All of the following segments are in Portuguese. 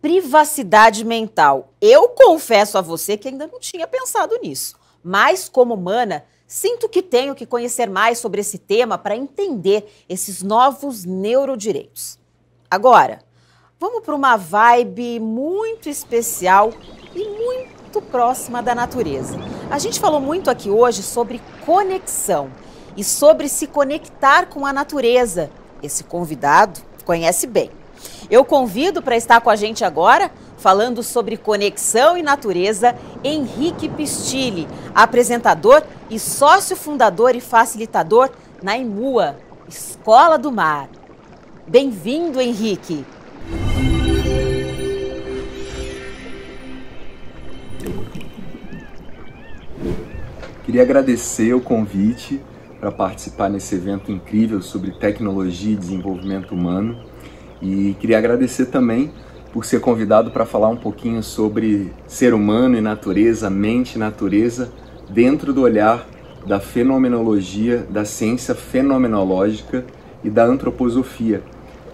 privacidade mental. Eu confesso a você que ainda não tinha pensado nisso, mas como humana, sinto que tenho que conhecer mais sobre esse tema para entender esses novos neurodireitos. Agora, vamos para uma vibe muito especial e muito próxima da natureza. A gente falou muito aqui hoje sobre conexão e sobre se conectar com a natureza. Esse convidado conhece bem. Eu convido para estar com a gente agora, falando sobre conexão e natureza, Henrique Pistilli, apresentador e sócio fundador e facilitador na IMUA, Escola do Mar. Bem-vindo, Henrique. Queria agradecer o convite para participar nesse evento incrível sobre tecnologia e desenvolvimento humano. E queria agradecer também por ser convidado para falar um pouquinho sobre ser humano e natureza, mente e natureza, dentro do olhar da fenomenologia, da ciência fenomenológica e da antroposofia,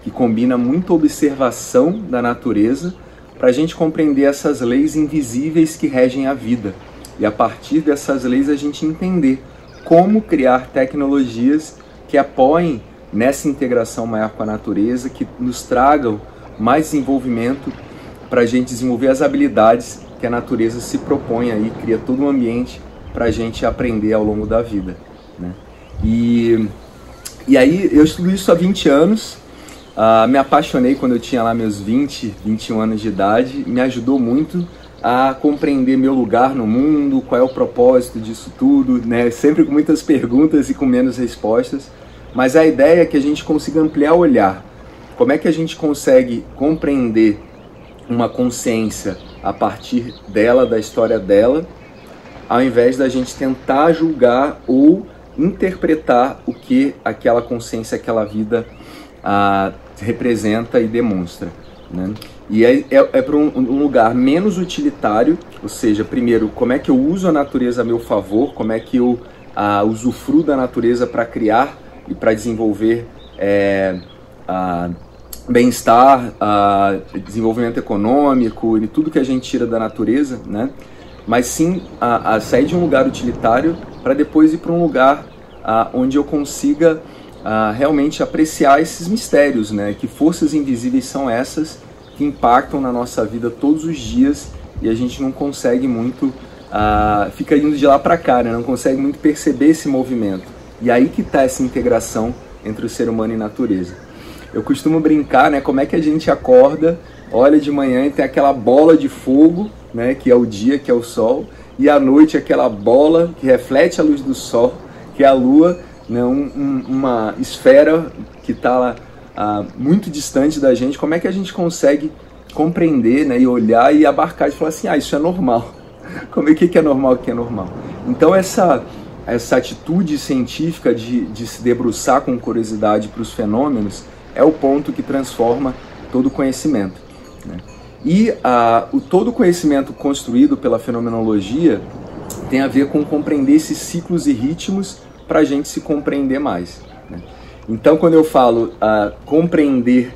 que combina muita observação da natureza para a gente compreender essas leis invisíveis que regem a vida. E a partir dessas leis a gente entender como criar tecnologias que apoiem nessa integração maior com a natureza, que nos tragam mais desenvolvimento para a gente desenvolver as habilidades que a natureza se propõe aí, cria todo um ambiente para a gente aprender ao longo da vida, né? E aí eu estudo isso há 20 anos, me apaixonei quando eu tinha lá meus 21 anos de idade, me ajudou muito a compreender meu lugar no mundo, qual é o propósito disso tudo, né? Sempre com muitas perguntas e com menos respostas, mas a ideia é que a gente consiga ampliar o olhar. Como é que a gente consegue compreender uma consciência a partir dela, da história dela, ao invés da gente tentar julgar ou interpretar o que aquela consciência, aquela vida representa e demonstra, né? E é para um lugar menos utilitário, ou seja, primeiro, como é que eu uso a natureza a meu favor, como é que eu usufruo da natureza para criar e para desenvolver bem-estar, desenvolvimento econômico e tudo que a gente tira da natureza, né? Mas sim a sair de um lugar utilitário para depois ir para um lugar onde eu consiga realmente apreciar esses mistérios, né? Que forças invisíveis são essas que impactam na nossa vida todos os dias e a gente não consegue muito, fica indo de lá para cá, né? Não consegue muito perceber esse movimento. E aí que está essa integração entre o ser humano e natureza. Eu costumo brincar, né? Como é que a gente acorda, olha de manhã e tem aquela bola de fogo, né? Que é o dia, que é o sol, e à noite aquela bola que reflete a luz do sol, que é a lua, né? Uma esfera que está lá muito distante da gente. Como é que a gente consegue compreender, né? E olhar e abarcar e falar assim, isso é normal. Como é que é normal, o que é normal? Então essa atitude científica de se debruçar com curiosidade para os fenômenos é o ponto que transforma todo o conhecimento, né? E todo o conhecimento construído pela fenomenologia tem a ver com compreender esses ciclos e ritmos para a gente se compreender mais, né? Então, quando eu falo compreender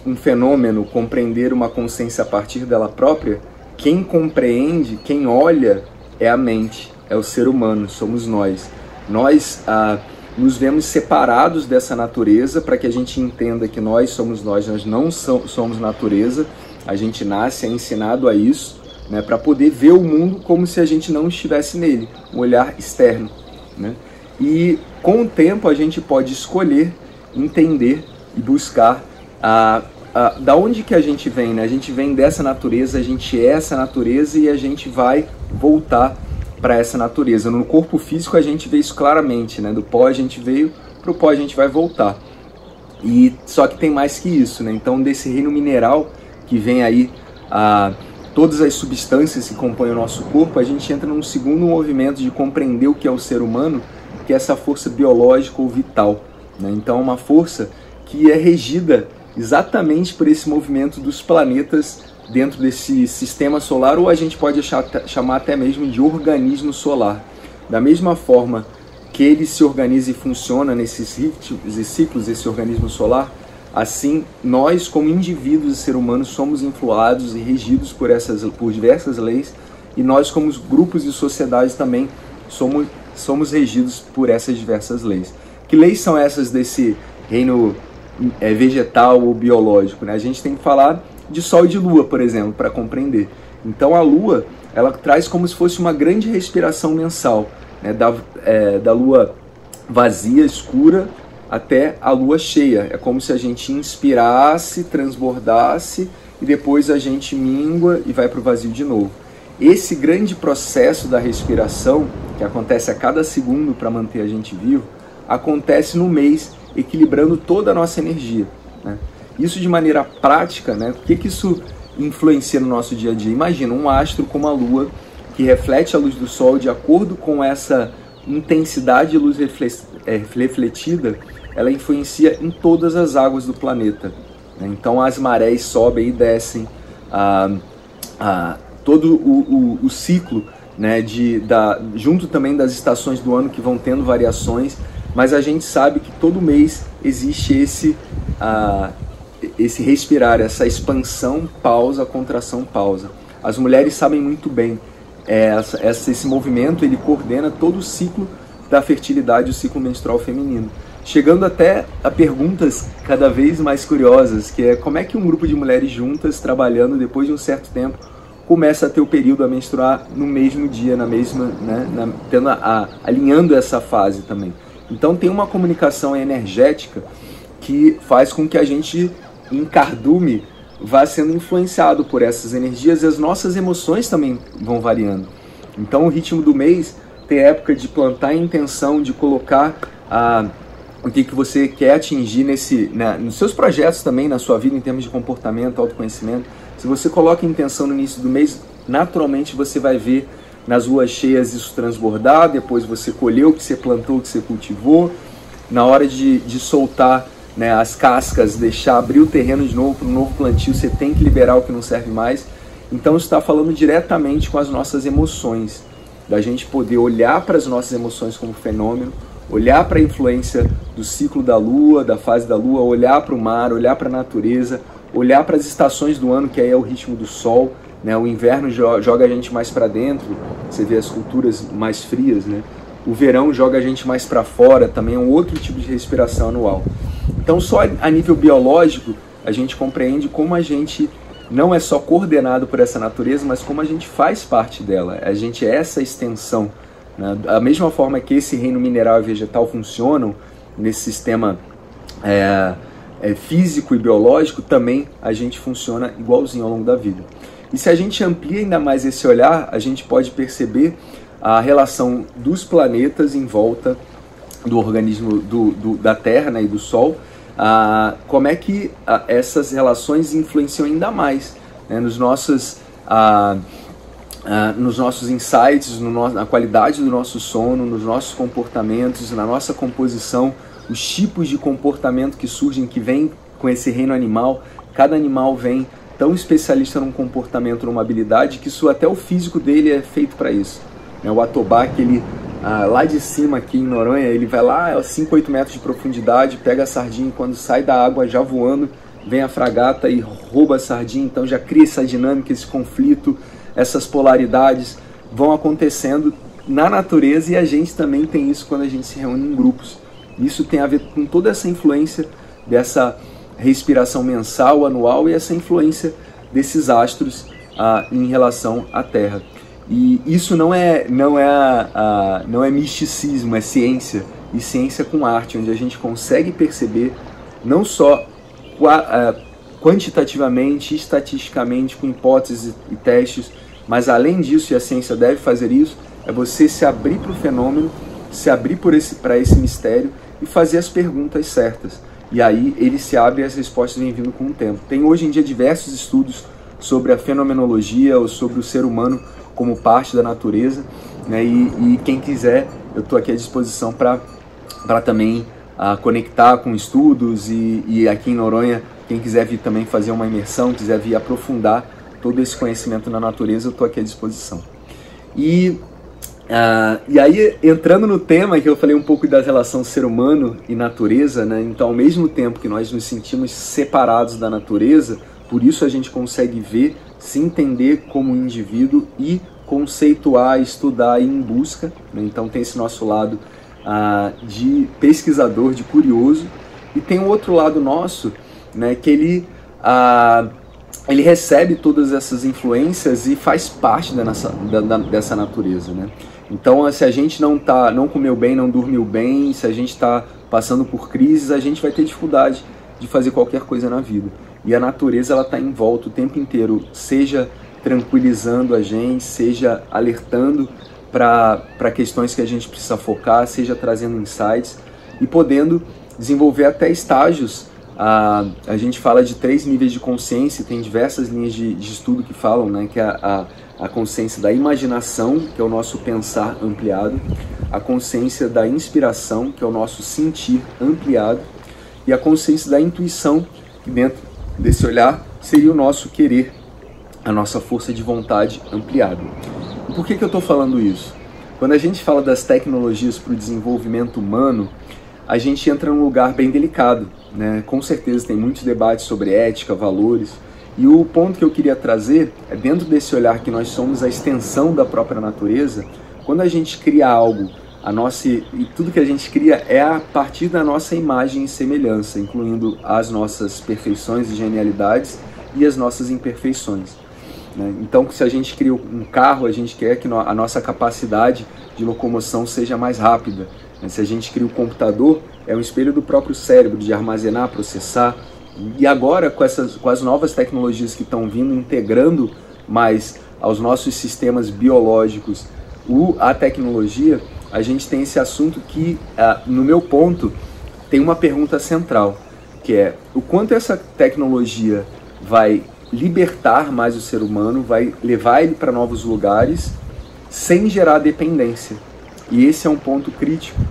um fenômeno, compreender uma consciência a partir dela própria, quem compreende, quem olha é a mente, é o ser humano, somos nós. Nós nos vemos separados dessa natureza para que a gente entenda que nós não somos natureza, a gente nasce, é ensinado a isso, né, para poder ver o mundo como se a gente não estivesse nele, um olhar externo, né? E com o tempo a gente pode escolher, entender e buscar da onde que a gente vem, né? A gente vem dessa natureza, a gente é essa natureza e a gente vai voltar para essa natureza. No corpo físico a gente vê isso claramente, né? Do pó a gente veio, para o pó a gente vai voltar. E só que tem mais que isso, né? Então desse reino mineral que vem aí todas as substâncias que compõem o nosso corpo, a gente entra num segundo movimento de compreender o que é o ser humano, que é essa força biológica ou vital, né? Então é uma força que é regida exatamente por esse movimento dos planetas dentro desse sistema solar, ou a gente pode chamar até mesmo de organismo solar. Da mesma forma que ele se organiza e funciona nesses ritmos e ciclos, esse organismo solar, assim nós, como indivíduos e seres humanos, somos influenciados e regidos por diversas leis, e nós, como grupos e sociedades, também somos regidos por essas diversas leis. Que leis são essas desse reino vegetal ou biológico, né? A gente tem que falar de Sol e de Lua, por exemplo, para compreender. Então a Lua, ela traz como se fosse uma grande respiração mensal, né? Da Lua vazia, escura, até a Lua cheia. É como se a gente inspirasse, transbordasse, e depois a gente mingua e vai para o vazio de novo. Esse grande processo da respiração, que acontece a cada segundo para manter a gente vivo, acontece no mês, equilibrando toda a nossa energia, né? Isso de maneira prática, né? O que isso influencia no nosso dia a dia? Imagina um astro como a Lua, que reflete a luz do Sol de acordo com essa intensidade de luz refletida, ela influencia em todas as águas do planeta, né? Então as marés sobem e descem, todo o ciclo, né, junto também das estações do ano que vão tendo variações, mas a gente sabe que todo mês existe esse respirar, essa expansão, pausa, contração, pausa. As mulheres sabem muito bem, esse movimento ele coordena todo o ciclo da fertilidade, o ciclo menstrual feminino. Chegando até a perguntas cada vez mais curiosas, que é como é que um grupo de mulheres juntas, trabalhando depois de um certo tempo, começa a ter o período a menstruar no mesmo dia, na mesma, né, alinhando essa fase também. Então tem uma comunicação energética que faz com que a gente, em cardume, vá sendo influenciado por essas energias, e as nossas emoções também vão variando. Então o ritmo do mês tem época de plantar a intenção, de colocar o que você quer atingir nos seus projetos também, na sua vida, em termos de comportamento, autoconhecimento. Se você coloca a intenção no início do mês, naturalmente você vai ver nas luas cheias isso transbordar, depois você colheu o que você plantou, o que você cultivou. Na hora de soltar, né, as cascas, abrir o terreno de novo para um novo plantio, você tem que liberar o que não serve mais. Então isso está falando diretamente com as nossas emoções, da gente poder olhar para as nossas emoções como fenômeno, olhar para a influência do ciclo da Lua, da fase da Lua, olhar para o mar, olhar para a natureza, olhar para as estações do ano, que aí é o ritmo do Sol, né? O inverno joga a gente mais para dentro, você vê as culturas mais frias, né? O verão joga a gente mais para fora, também é um outro tipo de respiração anual. Então só a nível biológico a gente compreende como a gente não é só coordenado por essa natureza, mas como a gente faz parte dela. A gente é essa extensão, né? Da mesma forma que esse reino mineral e vegetal funcionam nesse sistema físico e biológico, também a gente funciona igualzinho ao longo da vida. E se a gente amplia ainda mais esse olhar, a gente pode perceber a relação dos planetas em volta do organismo da Terra, né, e do Sol, como é que essas relações influenciam ainda mais, né, nos nossos insights, na qualidade do nosso sono, nos nossos comportamentos, na nossa composição, os tipos de comportamento que surgem, que vêm com esse reino animal. Cada animal vem tão especialista num comportamento, numa habilidade, que isso, até o físico dele é feito para isso. O atobá, que ele, lá de cima aqui em Noronha, ele vai lá a 5, 8 metros de profundidade, pega a sardinha, e quando sai da água já voando, vem a fragata e rouba a sardinha. Então já cria essa dinâmica, esse conflito, essas polaridades vão acontecendo na natureza, e a gente também tem isso quando a gente se reúne em grupos. Isso tem a ver com toda essa influência dessa respiração mensal, anual, e essa influência desses astros em relação à Terra. E isso não é misticismo, é ciência, e ciência com arte, onde a gente consegue perceber não só quantitativamente, estatisticamente, com hipóteses e testes, mas além disso, e a ciência deve fazer isso, é você se abrir para o fenômeno, se abrir para esse mistério e fazer as perguntas certas. E aí ele se abre e as respostas vêm vindo com o tempo. Tem hoje em dia diversos estudos sobre a fenomenologia ou sobre o ser humano como parte da natureza, né? E quem quiser, eu estou aqui à disposição para também conectar com estudos, e aqui em Noronha, quem quiser vir também fazer uma imersão, quiser vir aprofundar todo esse conhecimento na natureza, eu estou aqui à disposição. E E aí, entrando no tema que eu falei um pouco da relação ser humano e natureza, né? Então, ao mesmo tempo que nós nos sentimos separados da natureza, por isso a gente consegue ver, se entender como indivíduo e conceituar, estudar e ir em busca, né? Então tem esse nosso lado de pesquisador, de curioso, e tem o outro lado nosso, né? Que ele recebe todas essas influências e faz parte dessa natureza, né? Então, se a gente não comeu bem, não dormiu bem, se a gente está passando por crises, a gente vai ter dificuldade de fazer qualquer coisa na vida. E a natureza, ela está em volta o tempo inteiro, seja tranquilizando a gente, seja alertando para questões que a gente precisa focar, seja trazendo insights e podendo desenvolver até estágios. A gente fala de 3 níveis de consciência, tem diversas linhas de estudo que falam, né, que é a consciência da imaginação, que é o nosso pensar ampliado, a consciência da inspiração, que é o nosso sentir ampliado, e a consciência da intuição, que dentro desse olhar seria o nosso querer, a nossa força de vontade ampliada. E por que eu estou falando isso? Quando a gente fala das tecnologias para o desenvolvimento humano, a gente entra num lugar bem delicado, né? Com certeza tem muitos debates sobre ética, valores, e o ponto que eu queria trazer é, dentro desse olhar que nós somos a extensão da própria natureza, quando a gente cria algo, e tudo que a gente cria é a partir da nossa imagem e semelhança, incluindo as nossas perfeições e genialidades e as nossas imperfeições, né? Então, se a gente cria um carro, a gente quer que a nossa capacidade de locomoção seja mais rápida. Se a gente cria o computador, é um espelho do próprio cérebro, de armazenar, processar. E agora, com as novas tecnologias que estão vindo, integrando mais aos nossos sistemas biológicos a tecnologia, a gente tem esse assunto que, no meu ponto, tem uma pergunta central, que é o quanto essa tecnologia vai libertar mais o ser humano, vai levar ele para novos lugares, sem gerar dependência. E esse é um ponto crítico,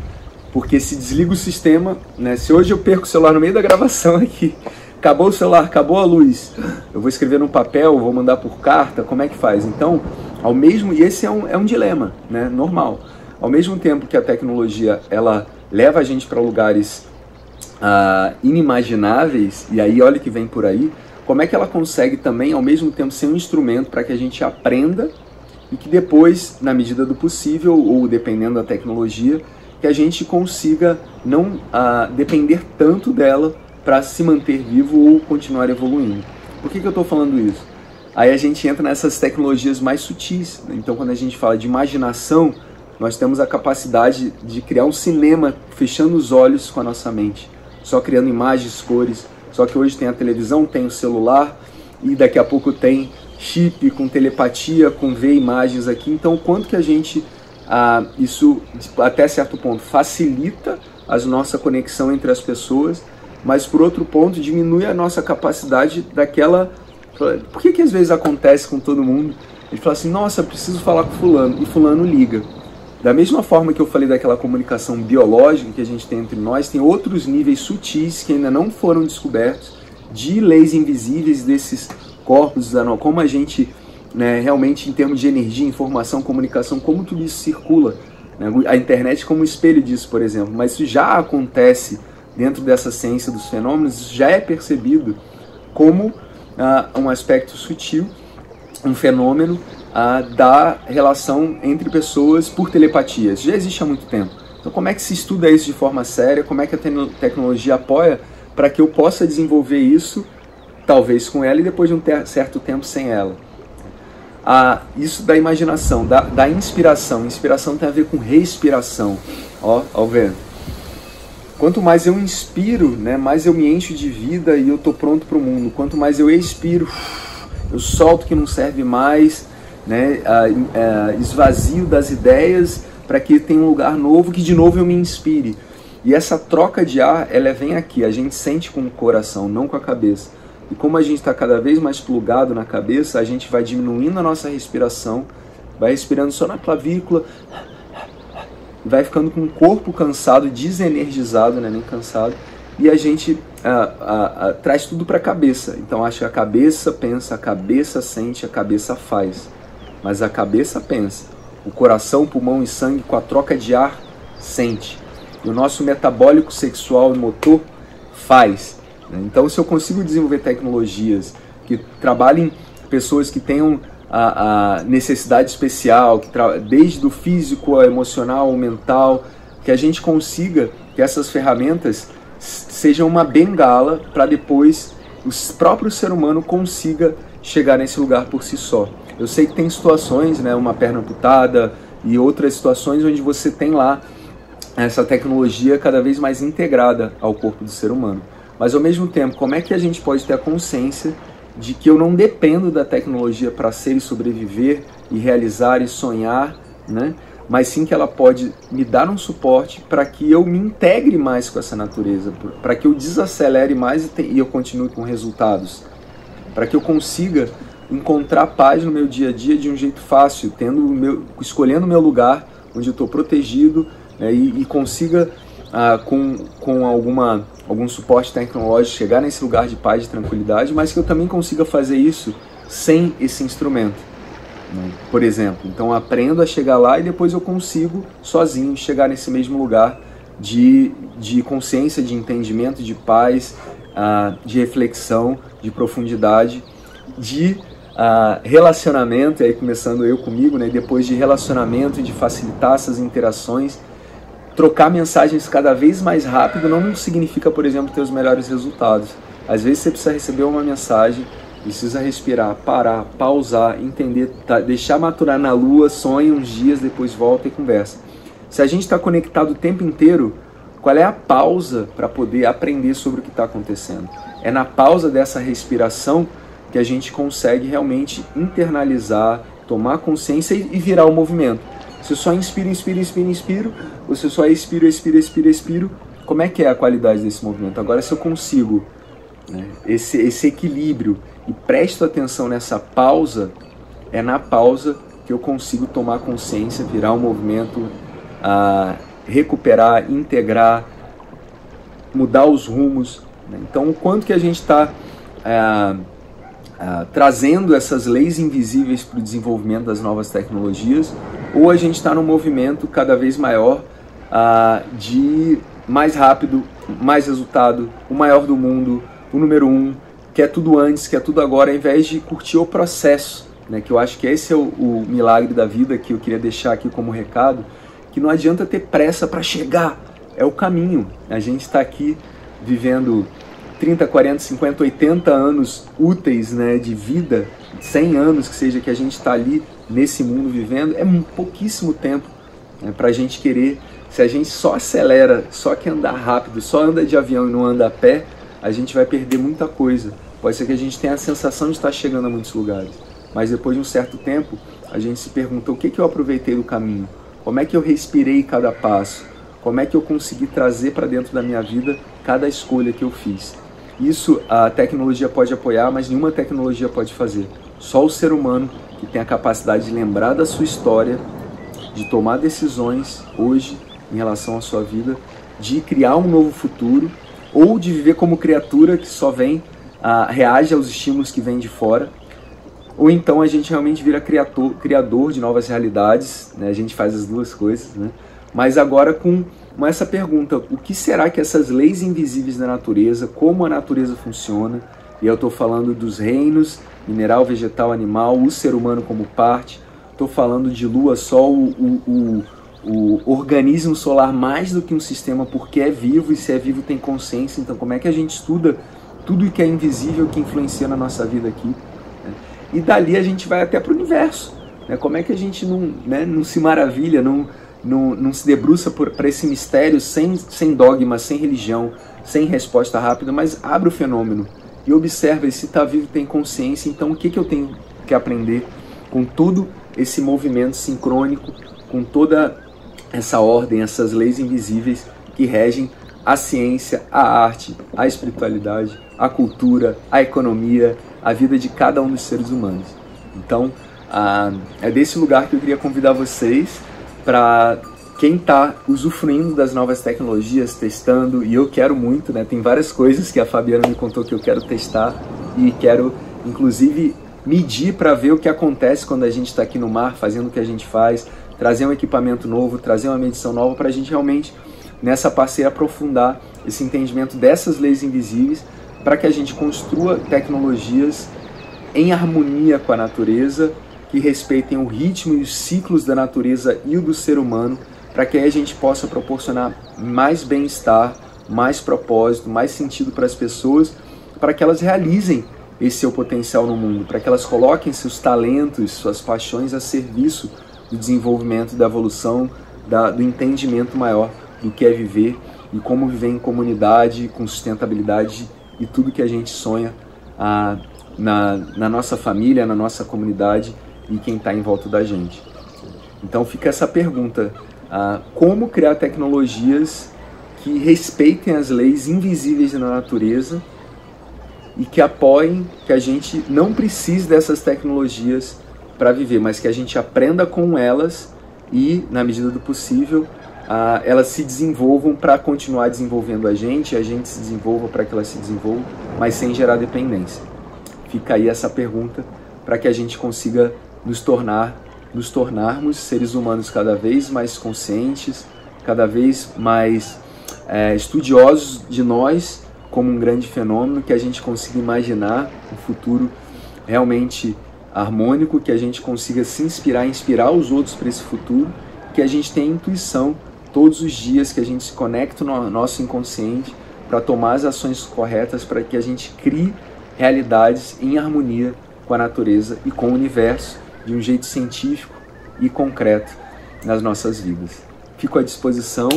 porque se desliga o sistema, né? Se hoje eu perco o celular no meio da gravação aqui, acabou o celular, acabou a luz, eu vou escrever num papel, vou mandar por carta, como é que faz? Então, e esse é um dilema, né? Normal. Ao mesmo tempo que a tecnologia, ela leva a gente para lugares inimagináveis, e aí olha que vem por aí, como é que ela consegue também, ao mesmo tempo, ser um instrumento para que a gente aprenda e que depois, na medida do possível, ou dependendo da tecnologia, que a gente consiga não depender tanto dela para se manter vivo ou continuar evoluindo. Por que eu estou falando isso? Aí a gente entra nessas tecnologias mais sutis, né? Então, quando a gente fala de imaginação, nós temos a capacidade de criar um cinema fechando os olhos com a nossa mente, só criando imagens, cores. Só que hoje tem a televisão, tem o celular e daqui a pouco tem chip com telepatia, com ver imagens aqui. Então, quanto que a gente, isso até certo ponto facilita a nossa conexão entre as pessoas, mas por outro ponto diminui a nossa capacidade daquela... Por que às vezes acontece com todo mundo? Ele fala assim, nossa, preciso falar com fulano, e fulano liga. Da mesma forma que eu falei daquela comunicação biológica que a gente tem entre nós, tem outros níveis sutis que ainda não foram descobertos, de leis invisíveis desses corpos, como a gente, né, realmente em termos de energia, informação, comunicação, como tudo isso circula, né? A internet como espelho disso, por exemplo, mas isso já acontece dentro dessa ciência dos fenômenos, isso já é percebido como um aspecto sutil, um fenômeno da relação entre pessoas por telepatia. Isso já existe há muito tempo. Então, como é que se estuda isso de forma séria? Como é que a tecnologia apoia para que eu possa desenvolver isso, talvez com ela e depois de um certo tempo sem ela? Isso da imaginação, da inspiração. Inspiração tem a ver com respiração. Ó vendo? Quanto mais eu inspiro, né, mais eu me encho de vida e eu estou pronto para o mundo. Quanto mais eu expiro, eu solto o que não serve mais, né, esvazio das ideias para que tenha um lugar novo, que de novo eu me inspire. E essa troca de ar, ela vem aqui, a gente sente com o coração, não com a cabeça. E como a gente está cada vez mais plugado na cabeça, a gente vai diminuindo a nossa respiração, vai respirando só na clavícula, vai ficando com o corpo cansado, desenergizado, né, nem cansado, e a gente traz tudo para a cabeça. Então acho que a cabeça pensa, a cabeça sente, a cabeça faz. Mas a cabeça pensa, o coração, pulmão e sangue, com a troca de ar, sente. E o nosso metabólico sexual e motor faz. Então, se eu consigo desenvolver tecnologias que trabalhem pessoas que tenham a necessidade especial, desde o físico, ao emocional, ao mental, que a gente consiga que essas ferramentas sejam uma bengala para depois o próprio ser humano consiga chegar nesse lugar por si só. Eu sei que tem situações, né, uma perna amputada e outras situações onde você tem lá essa tecnologia cada vez mais integrada ao corpo do ser humano. Mas ao mesmo tempo, como é que a gente pode ter a consciência de que eu não dependo da tecnologia para ser e sobreviver e realizar e sonhar, né? Mas sim que ela pode me dar um suporte para que eu me integre mais com essa natureza, para que eu desacelere mais e eu continue com resultados, para que eu consiga encontrar paz no meu dia a dia de um jeito fácil, escolhendo o meu lugar onde eu estou protegido, né, e consiga, com algum suporte tecnológico, chegar nesse lugar de paz e tranquilidade, mas que eu também consiga fazer isso sem esse instrumento, né? Por exemplo, então aprendo a chegar lá e depois eu consigo sozinho chegar nesse mesmo lugar de consciência, de entendimento, de paz, de reflexão, de profundidade, de relacionamento, e aí começando eu comigo, né? Depois de relacionamento, de facilitar essas interações. Trocar mensagens cada vez mais rápido não significa, por exemplo, ter os melhores resultados. Às vezes você precisa receber uma mensagem, precisa respirar, parar, pausar, entender, deixar maturar na lua, sonha uns dias, depois volta e conversa. Se a gente está conectado o tempo inteiro, qual é a pausa para poder aprender sobre o que está acontecendo? É na pausa dessa respiração que a gente consegue realmente internalizar, tomar consciência e virar o movimento. Se eu só inspiro, ou se eu só expiro, como é que é a qualidade desse movimento? Agora, se eu consigo, né, esse equilíbrio e presto atenção nessa pausa, é na pausa que eu consigo tomar consciência, virar um movimento, recuperar, integrar, mudar os rumos, né? Então, o quanto que a gente está trazendo essas leis invisíveis para o desenvolvimento das novas tecnologias, ou a gente está num movimento cada vez maior de mais rápido, mais resultado, o maior do mundo, o número 1, que é tudo antes, que é tudo agora, ao invés de curtir o processo, né? Que eu acho que esse é o milagre da vida que eu queria deixar aqui como recado, que não adianta ter pressa para chegar, é o caminho. A gente está aqui vivendo 30, 40, 50, 80 anos úteis, né, de vida, 100 anos que seja que a gente está ali nesse mundo vivendo, é pouquíssimo tempo, né, para a gente querer. Se a gente só acelera, só quer andar rápido, só anda de avião e não anda a pé, a gente vai perder muita coisa. Pode ser que a gente tenha a sensação de estar chegando a muitos lugares, mas depois de um certo tempo, a gente se pergunta: o que eu aproveitei do caminho? Como é que eu respirei cada passo? Como é que eu consegui trazer para dentro da minha vida cada escolha que eu fiz? Isso a tecnologia pode apoiar, mas nenhuma tecnologia pode fazer. Só o ser humano que tem a capacidade de lembrar da sua história, de tomar decisões hoje em relação à sua vida, de criar um novo futuro, ou de viver como criatura que só reage aos estímulos que vêm de fora, ou então a gente realmente vira criador de novas realidades, né? A gente faz as duas coisas, né? Mas agora com essa pergunta: o que será que essas leis invisíveis da natureza, como a natureza funciona, e eu estou falando dos reinos, mineral, vegetal, animal, o ser humano como parte, estou falando de lua, sol, o organismo solar mais do que um sistema, porque é vivo, e se é vivo tem consciência. Então como é que a gente estuda tudo o que é invisível, que influencia na nossa vida aqui, né? E dali a gente vai até para o universo, né? Como é que a gente não se maravilha, não se debruça para esse mistério sem dogma, sem religião, sem resposta rápida, mas abre o fenômeno e observa, e se está vivo tem consciência. Então o que eu tenho que aprender com todo esse movimento sincrônico, com toda essa ordem, essas leis invisíveis que regem a ciência, a arte, a espiritualidade, a cultura, a economia, a vida de cada um dos seres humanos. Então é desse lugar que eu queria convidar vocês, para quem está usufruindo das novas tecnologias, testando, e eu quero muito, né? Tem várias coisas que a Fabiana me contou que eu quero testar e quero, inclusive, medir para ver o que acontece quando a gente está aqui no mar, fazendo o que a gente faz, trazer um equipamento novo, trazer uma medição nova para a gente realmente, nessa parceria, aprofundar esse entendimento dessas leis invisíveis para que a gente construa tecnologias em harmonia com a natureza, que respeitem o ritmo e os ciclos da natureza e o do ser humano, para que aí a gente possa proporcionar mais bem-estar, mais propósito, mais sentido para as pessoas, para que elas realizem esse seu potencial no mundo, para que elas coloquem seus talentos, suas paixões a serviço do desenvolvimento, da evolução, do entendimento maior do que é viver e como viver em comunidade, com sustentabilidade e tudo que a gente sonha na nossa família, na nossa comunidade e quem está em volta da gente. Então fica essa pergunta, como criar tecnologias que respeitem as leis invisíveis da natureza e que apoiem que a gente não precise dessas tecnologias para viver, mas que a gente aprenda com elas e, na medida do possível, elas se desenvolvam para continuar desenvolvendo a gente se desenvolva para que elas se desenvolvam, mas sem gerar dependência. Fica aí essa pergunta para que a gente consiga nos tornarmos seres humanos cada vez mais conscientes, cada vez mais estudiosos de nós como um grande fenômeno, que a gente consiga imaginar um futuro realmente harmônico, que a gente consiga se inspirar os outros para esse futuro, que a gente tenha intuição todos os dias, que a gente se conecte no nosso inconsciente para tomar as ações corretas, para que a gente crie realidades em harmonia com a natureza e com o universo, de um jeito científico e concreto nas nossas vidas. Fico à disposição,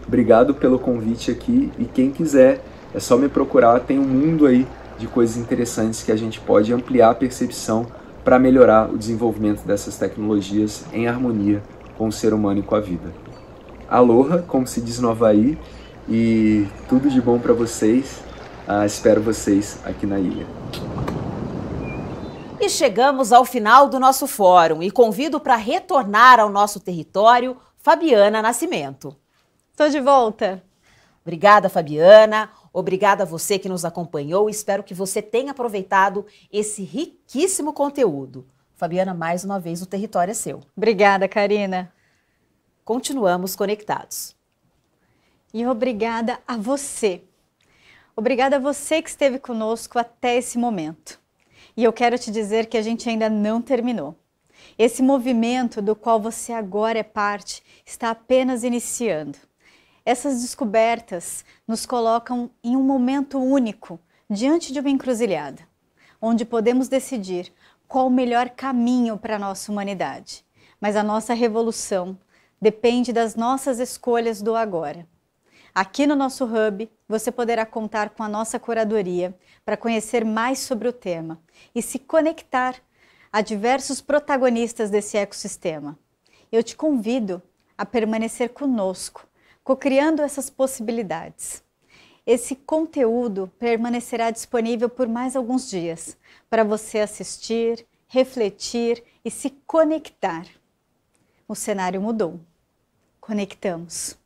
obrigado pelo convite aqui, e quem quiser é só me procurar, tem um mundo aí de coisas interessantes que a gente pode ampliar a percepção para melhorar o desenvolvimento dessas tecnologias em harmonia com o ser humano e com a vida. Aloha, como se diz no Havaí, e tudo de bom para vocês. Espero vocês aqui na ilha. E chegamos ao final do nosso fórum e convido para retornar ao nosso território Fabiana Nascimento. Estou de volta. Obrigada, Fabiana. Obrigada a você que nos acompanhou. Espero que você tenha aproveitado esse riquíssimo conteúdo. Fabiana, mais uma vez, o território é seu. Obrigada, Karina. Continuamos conectados. E obrigada a você. Obrigada a você que esteve conosco até esse momento. E eu quero te dizer que a gente ainda não terminou. Esse movimento do qual você agora é parte está apenas iniciando. Essas descobertas nos colocam em um momento único, diante de uma encruzilhada, onde podemos decidir qual o melhor caminho para a nossa humanidade. Mas a nossa revolução depende das nossas escolhas do agora. Aqui no nosso Hub, você poderá contar com a nossa curadoria para conhecer mais sobre o tema e se conectar a diversos protagonistas desse ecossistema. Eu te convido a permanecer conosco, co-criando essas possibilidades. Esse conteúdo permanecerá disponível por mais alguns dias para você assistir, refletir e se conectar. O cenário mudou. Conectamos.